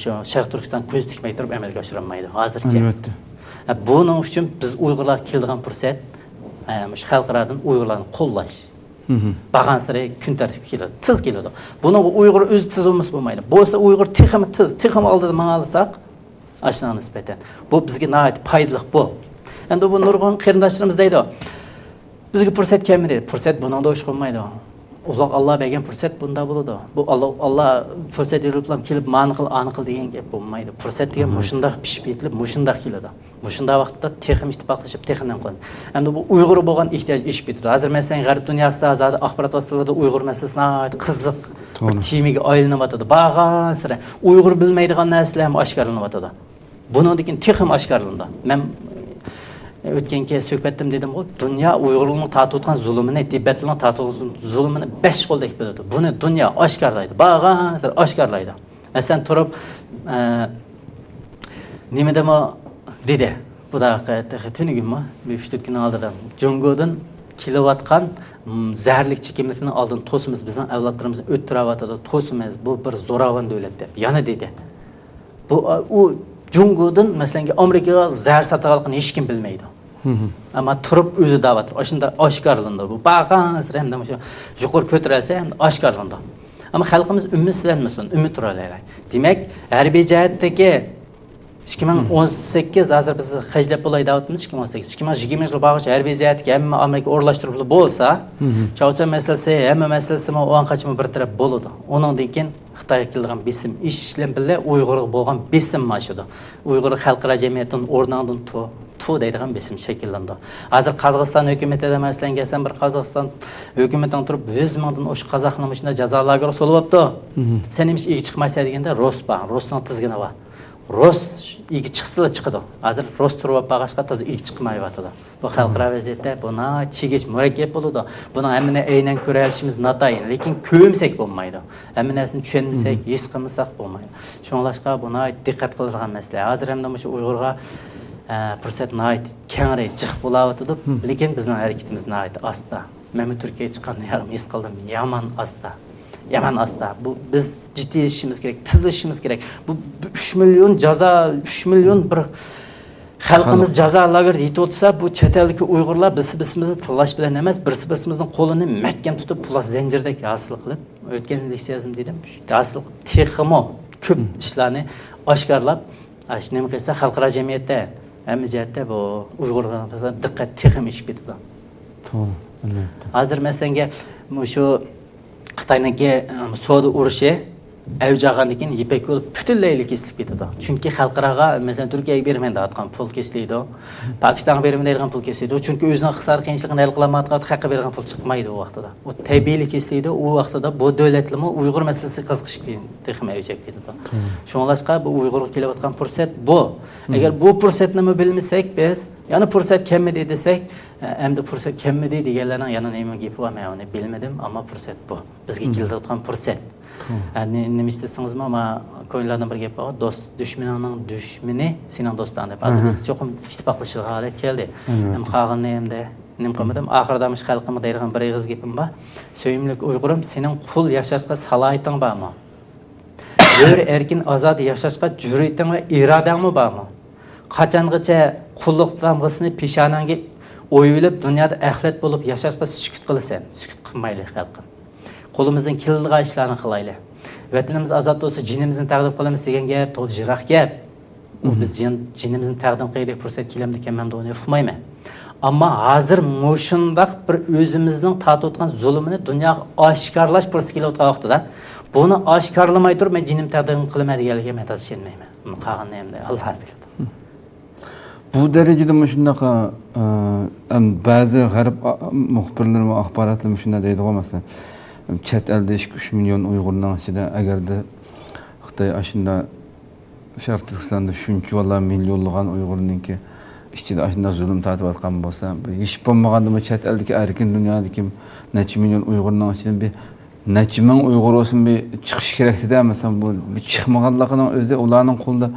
shu Sharq Turkiston ko'z tikmay turib amalga oshirolmaydi hozircha. Albatta. Buning uchun biz Uyg'urlar kelgan fursat shu xalqlardan Uyg'urlarni qo'llash. Bag'an sari kun tartibi keladi, tiz keladi. Buni Uyg'ur o'zi tiz bo'lmaydi. Bo'lsa Uyg'ur texmi tiz, texmi oldida mang'alsak, ashuna nisbatan. Bu bizga nihoyat foydali bu. Endi bu nurg'un qarindoshlarimiz deydi. Bizga fursat kelmedi. Fursat buningda o'sh qolmaydi. Uzoq Alloh bergan fursat bunda bo'ladi. Bu Alloh fursat berib kelib aniqil degan gap bo'lmaydi. Fursat degan mushundaq pishib yetilib, mushundaq keladi. Mushundaq vaqtda texim ittifoqlashib teximdan qiladi. Endi bu Uyg'ur bo'lgan ehtiyoj ishib ketadi. Hozir masalan g'arb dunyosida azad axborot vositalarida Uyg'ur masalasini qiziq bir temaga aylanyapti. Bag'an sira Uyg'ur bilmaydigan narsalar ham oshkorlanyapti. Bundan keyin texim oshkorlandi. Men o'tganki suhbatdim dedim ku, dünya Uyg'urlarning tatib o'tgan zulmini, Tibetlikning tatib o'tgan zulmini 5 qo'ldek biladi. Buni dunyo oshkorlaydi, bag'an oshkorlaydi. Masalan turib nima demo dedi. Bu daqiqada tunigimmi? 3-4 kun oldida Jungodan kelayotgan zaharlik chekimlikni oldin to'simiz bizning avlodlarimizni o'ttiryapti. To'simiz bu bir zo'ravon davlat deb. Yana dedi. Bu u Jungodan masalan Amerikaga zahar sotganligini hech kim bilmaydi. Ama turib o'zi da'vat shunda oshkorlandi. Bu bag'an ham shu yuqori ko'tarilsa ham oshkorlandi. Ama xalqimiz umidlanmasin, umid turalaylik. Demak, harbiy jihatdagi 2018 hozir biz hajlab bo'lay da'vatimiz 2018. 2020 yil bag'ash harbiy jihatga hamma Amerika o'rlashtirib bo'lsa, Chaucha masalasi, hamma masalasi o'an qachma bir taraf bo'ladi. Uningdan keyin Xitoyga kelgan besim ishlan bilan Uyg'urga bo'lgan besim mashidi. Uyg'ur xalqaro jamiyatining o'rnidan tu deydigan besim shakllandi. Hozir Qozog'iston hukumatida masalan kelsan bir Qozog'iston hukumatidan turib 100 mingdan o'sh qozoqning ishida jazolarga solyapti. Sen nima ish chiqmaysa deganda Rosning tizgini bor. Ros igi chiqsa chiqadi. Hozir Ros turib bag'ashqa toza igi chiqmayapti. Bu xalqaro vaziyatda buni chekish murakkab bo'ladi. Buni hammani aynan ko'ra olishimiz notayin, lekin ko'msak bo'lmaydi. Hammasini tushunmasak, his qilmasak bo'lmaydi. Shunlashqa buni diqqat qiladigan masala. Hozir ham shu Uyg'urga fursat nihoyat kengayib chiqib bo'layotdi, lekin bizning harakatimiz nihoyat asta. Men Turkiyaga chiqqanda yarim his qildim, Yaman asta. Bu biz ciddi işimiz gerek, tiz işimiz gerek. Bu 3 milyon jaza, 3 milyon bir xalqimiz jaza lager yetib o'tsa, bu chet eldagi Uyg'urlar biz-birimizni tillash bilan emas, birsi-birimizning qo'lini mahkam tutib, pulash zanjirdek hosil qilib, o'tgan leksiyazim dedim, hosil texmo ko'p ishlarni oshkorlab, nima qilsa xalqaro jamiyatda, hamma jihatda bu Uyg'urlarga diqqat texim ishib ketadi. To'g'ri. Hozir masalan shu Xitoyniki savdo urushi avjag'andan keyin Ipak yo'li butunlaylik kesilib ketadi. Chunki xalqaraga, masalan, Turkiyaga bermaydi aytgan pul kesiladi. Pokistonga bermaydigan pul kesiladi. Chunki o'zining iqtisodiy qiyinchiligini hal qilolmayotgan haqqa bergan pul chiqmaydi u vaqtida. U tabiiylik kesiladi. U vaqtida bu davlatlarmi Uyg'ur masalasi qiziqish texmi avjab ketadi. Shunlashqa bu Uyg'urga kelayotgan fursat bu. Agar bu fursatni bilmasak biz Yani fursat kemmidi desek, endi fursat kemmidi deganlarning yana nima gapi bor, men uni bilmadim, ammo fursat bu. Bizga keladigan fursat. Nima desingizmi, ama ko'ngillardan bir gap bor, do'st dushmaningning dushmani sening do'sting deb. Hozir biz cho'qim ittifoqlashib holat keldi. Ham qag'inni hamda nim qilmadim. Oxirdamış xalqimga deydigan bir ig'iz gapim bor. Söyümlük Uyg'urim, sening qul yashashga salohiyating bormi? Hür erkin azad yashashga jur'ating va irodangmi bormi? Qachongacha qulluq damg'asini peshonangga o'yilib dunyoda axlat bo'lib yashashga sukut qilasan? Sukut qilmaylik xalqim. Qo'limizdan keladigan ishlarni qilaylik. Vatanimiz azod bo'lsa, jinimizni taqdim qilamiz degan gap to'g'ri jiroq gap. Biz jinimizni taqdim qildik fursat kelamdi ekan, men buni uqmayman. Ammo hozir mushundaq bir o'zimizning tatayotgan zulmini dunyoga oshkorlash fursati kelayotgan vaqtida buni oshkorlamay turib men jinim taqdim qilaman deganligiga men tashlashmayman. Buni qag'inni hamda Alloh biladi. Bu derecede şundaqa bazı g'arb muxbirlar va axborotlar shunday deydi mesela. Chet elde 3 milyon Uyg'urning ichida agarda Xitoy ashunda Sharq Turkistonda shuncha valla millionlagan Uyg'urninki ichida ashunda zulm tatayotgan bo'lsa, hech bo'lmaganda chet eldagi erkin dunyodagi necha million Uyg'urning ichidan bir necha ming Uyg'ur olsun bir chiqish kerak edi, mesela bu chiqmaganligining o'zida ularning qo'lida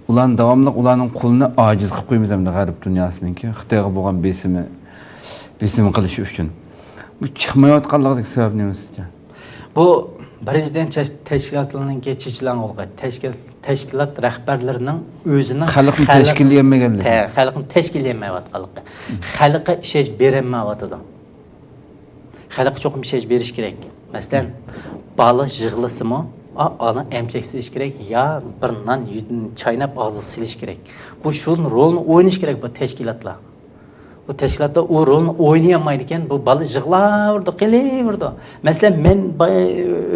ulan davamlıq ulanın qolunu aciz qilib qo'ymaydi hamda g'arb dunyosininki Xitoyga bo'lgan besimi qilishi uchun. Bu chiqmayotganligidagi sabab nima sizcha? Bu birinchidan tashkilotlarning chechilan olgan tashkilot rahbarlarining o'zining xalqni tashkillayolmaganligi. Xalqni tashkillayolmayotganligi. Xalqqa ishosh berilmayotdi. Xalq cho'qim ishosh berish kerak. Masalan, bola yig'lasimi ana emcheksiz kerak ya bir nan chaynab og'zi silish kerak. Bu shun rolni o'ynash kerak bu tashkilotlar. Bu tashkilotda o rolni o'ynayolmaydi ekan, bu bola yig'lardi, qilaverdi. Masalan, men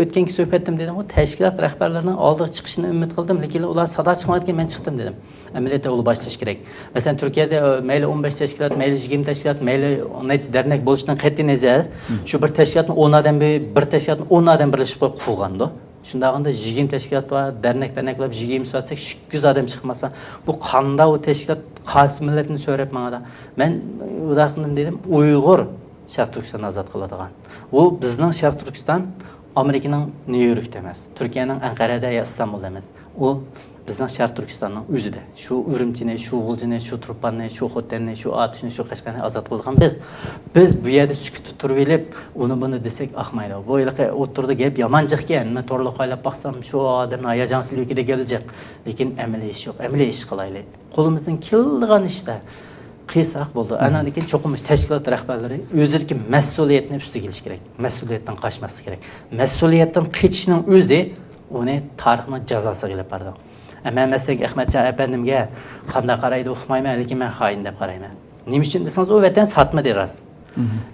o'tganki suhbatim dedim, o tashkilot rahbarlarining oldiga chiqishini umid qildim, lekin ular sado chiqmadi ekan, men chiqdim dedim. Amaliyotda uni boshlash kerak. Masalan, Turkiyada mayli 15 tashkilot, mayli 20 tashkilot, mayli necha dernek bo'lishidan qat'iy nazar, shu bir tashkilotni 10 odam bir tashkilotni 10 odam birlashib qurganda Şundağında 20 teşkilat var, dernekler 20 satsak 200 adam çıkmasa bu kanda o teşkilat kas milletini söyleyip bana da. Ben udaqdım dedim Uygur Şark Türkistan azad kıladığan. O bizden Şark Türkistan Amerika'nın New York demez. Türkiye'nin Ankara'da ya İstanbul demez. O bizden Şark Türkistan'ın özü de. Şu Ürümçini, şu Gulcini, şu Turpan'ı, şu Hotel'ini, şu Atış'ını, şu Kaşkan'ı azad kıladığan biz bu yerde sükut tutup elip onu bunu desek akmaydı. Bu ilaki oturdu gelip yamancık gen. Ben torlu kaylap baksam şu adamın ayacansız ülkede gelecek. Lekin emeli iş yok. Emeli iş kılaylı. Kolumuzdan kildiğen işte. Kıysak buldu. Anadaki çokumuz teşkilat rahbarları özürki mesuliyetine üstü geliş gerek. Mesuliyetten kaçması gerek. Mesuliyetten kaçışının özü onu tarixinin cezası gelip bardı. Ama mesela Ahmet Şah Efendim'e qanday qaraydı uqmayman, lekin men hain deb qarayman. Nima uchun desangіз, o vatan satma deras.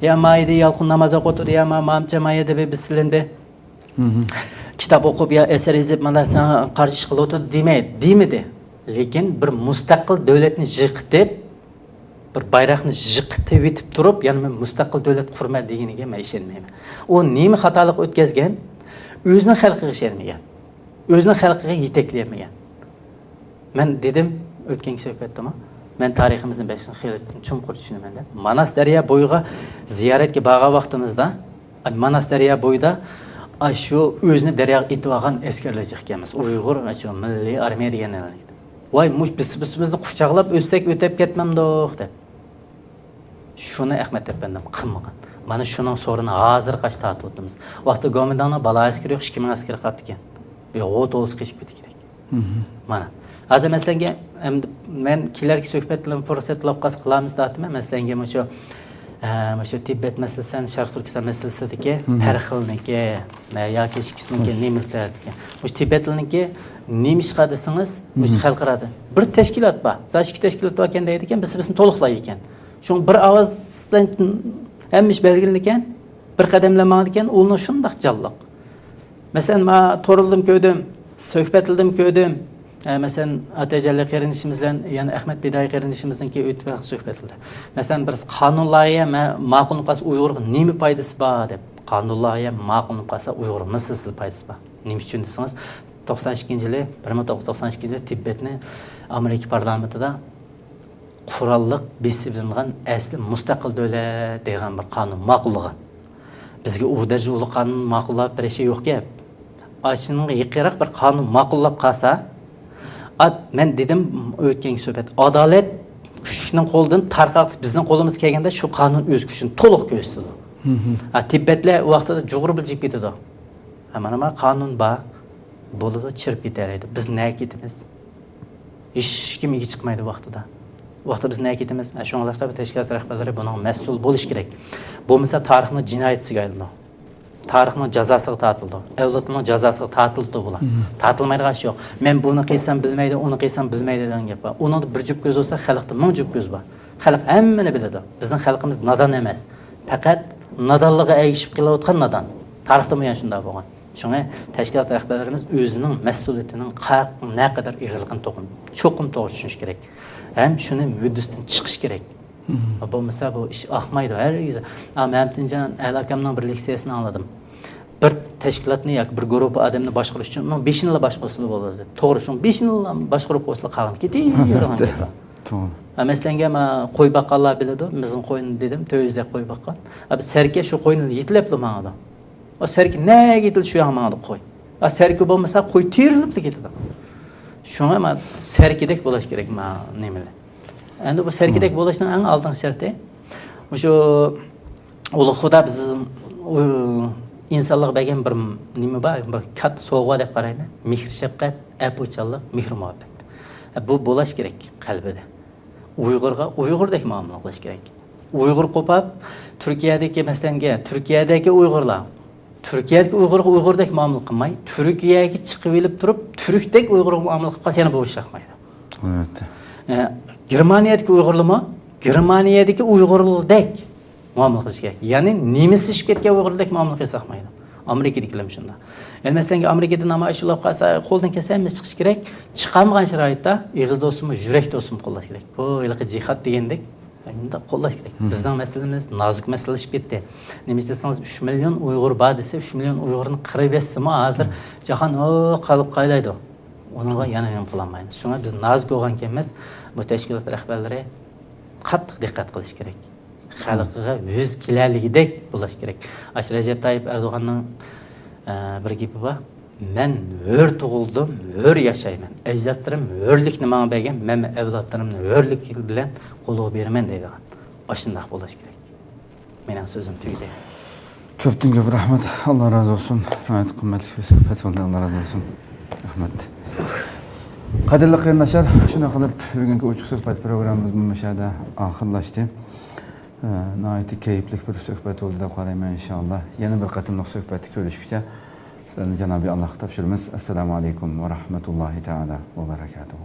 Ya mayda yalqın namaza qo'tir, ya mamcha mayda be bislinde. Kitap o'qib ya eser izlab mana sen qarshi qilib o'tir demedi. Lekin bir mustaqil davlatni yiqitib, bir bayroqni yiqitib etib turib, ya'ni men mustaqil davlat qurma deganiga men ishonmayman. O nima xatolik o'tkazgan? O'zining xalqiga ishonmagan. O'zining xalqiga yetaklamagan. Men dedim o'tgan suhbatda men tariximizning besini xeyli chunqur tushunaman da. Manas daryo bo'yiga ziyoratga borgan vaqtimizda, Manas daryo bo'yida shu o'zini daryoga etib olgan askarlar chiqqanmiz. Uyg'ur shu milliy armiya deganlar. Voy, bizni quchoqlab o'tsak o'tib ketmamdoq deb. Shuni Ahmet Efendim qilmagan. Mana shuning so'rini hozir qash tatib Vaqtda Gomidanning bala askari yo'q, 2000 askari qolibdi ekan. Bu o'to'z qishib ketdi kerak. Mana Azam mesela men kilerki suhbatlarni fursatlar qas qilamiz deyapman. Mesela şu Tibet meselesinden Şark Türkistan meselesindeki farqlniki yoki ikkisiniki nemitlardiki. Şu Tibetliniki nemish qadisiniz, şu xalqarada bir tashkilot bor. Zash ikki tashkilot bor ekan deydi ekan, bizni to'liqlay ekan. Shu bir ovozdan hammish belgilan ekan, bir qadamlamadi ekan, uni shundoq jalloq. Mesela men to'rildim ko'rdim, suhbatildim ko'rdim. Mesela Atajalli qarindishimizdan, yani Ahmet Biday qarindishimizdanki o'tgan suhbatildi. Mesela bir qonun loyiha ma'qul qilsa Uyg'urga nima foydasi bor deb. Qonun loyiha ma'qul qilsa Uyg'ur mislsiz foydasi bor. Nima uchun desangiz, 1992-yili Tibetni Amerika parlamentida quralliq besilingan asli mustaqil davlat degan bir qonun ma'qullagan. Bizga u darajada ulug' qonun ma'qullab berishi yo'q gap. Ashunga yaqinroq bir qonun ma'qullab qolsa, men dedim o'tgan suhbat, adolat kuchning qo'lidan tarqatib bizning qo'limizga kelganda shu qonun o'z kuchini to'liq ko'rsatadi. Tibetlar u vaqtda jug'ur biljib ketadi. Mana qonun bor, bo'ladi chirib ketadi. Biz nega ketamiz? Hech kim iga chiqmaydi vaqtida. Vaqtda biz nega ketamiz? Shuningdek bu tashkilot rahbarlari buning mas'ul bo'lish kerak. Bo'lmasa tarixning jinoyatchisiga aylanadi. Tarixning jazosiga tortildi. Avlodning jazosiga tortildi bular. Tortilmaydigan ish yo'q. Men buni qilsam bilmaydi, uni qilsam bilmaydi degan gap bor. Uning bir jup ko'z bo'lsa, xalqda ming jup ko'z bor. Xalq hammani biladi. Bizning xalqimiz nodon emas. Faqat nodonligiga ergishib kelayotgan nodon. Tarixda ham shunday bo'lgan. Shunga tashkilot rahbarlarimiz o'zining mas'uliyatining naqadar ig'irligini cho'qim to'g'ri tushunish kerak. Ham shuni muddasidan chiqish kerak. Bo'lmasa bu ish oqmaydi. Hargiz. Mamtinjon alakamning bir leksiyasini angladim. Bir tashkilotni yoki bir guruh odamni boshqarish uchun uning 5 yil boshqarsa bo'ladi. To'g'ri, shu 5 yil boshqarib qo'ysa qolgan ketadi. To'g'ri. Masalan, qo'y boqqanlar biladi. Bizning qo'yni dedim, to'yizda qo'y boqqan. Serka shu qo'yni yetlab mangadi. O serki nega yetil shu yoqqa mangadi qo'y. Serki bo'lmasa qo'y terilib ketadi. Shunga men serkidek bo'lish kerak nimalar. Endi bu serkidek bo'lishning eng oldingi sharti o'sha ulug' Xudo biz insonlarga bergan bir nima bor, bir katta sovg'a deb qarayman. Mehr, shafqat, apuchanlik, mehr muhabbat. Bu bo'lish kerak qalbida. Uyg'urga uyg'urdek muomala qilish kerak. Uyg'ur qo'pab Turkiyadagi masalanga, Turkiyadagi Uyg'urlar Turkiyadagi Uyg'urga Uyg'urdek muomala qilmay, Turkiyaga chiqib olib turib, turkdek Uyg'urga muomala qilib qolsa yana bu ish chiqmaydi. Albatta. Germaniyadagi Uyg'urlarmi? Germaniyadagi Uyg'urdek muomala qilish kerak. Ya'ni nemisishib ketgan Uyg'urdek muomala qilsa qolmaydi. Amerikadagilar shunda. Masalan, Amerikada namoyishlar qilsa, qo'ldan kelsa chiqish kerak. Chiqamgan sharoitda ig'iz do'stimi, yurak do'stimi qo'llash kerak. Bu ilqi jihad degandek bunda qo'llash kerak. Bizning masalamiz nozik masalashib ketdi. Nima desangiz 3 million Uyg'ur bor desa, 3 million Uyg'urni qirib yetsimi, hozir jahon qolib qaylaydi. Unaga yana ham qilolmaymiz. Shunga biz nozik bo'lgan ekanmiz. Bu tashkilot rahbarlari qattiq diqqat qilish kerak. Xalqiga o'z kelarligidek bo'lish kerak. Recep Tayyip Erdo'g'anning bir gapi bor. Men hur tug'ildim, hur yashayman. Ajdodlarim hurlikni menga bergan, men avlodlarimni hurlik bilan qo'lga beraman deydigan. Shunday bo'lish kerak. Mening so'zim tugadi. Ko'pdan ko'p rahmat. Alloh razı olsun. G'oyat qimmatli suhbat bo'ldi. Alloh razı olsun. Rahmat. Qadrli qarindoshlar, shuna qilib bugungi ochiq suhbat programmamiz bu mashada oxirlashdi. Nihoyatda keyifli bir suhbat bo'ldi deb qarayman inshaalloh. Yana bir qatimliq suhbatda ko'rishguncha sizlarni Janobi Allohga topshiramiz. Assalomu alaykum va rahmatullohi taala va barakatuh.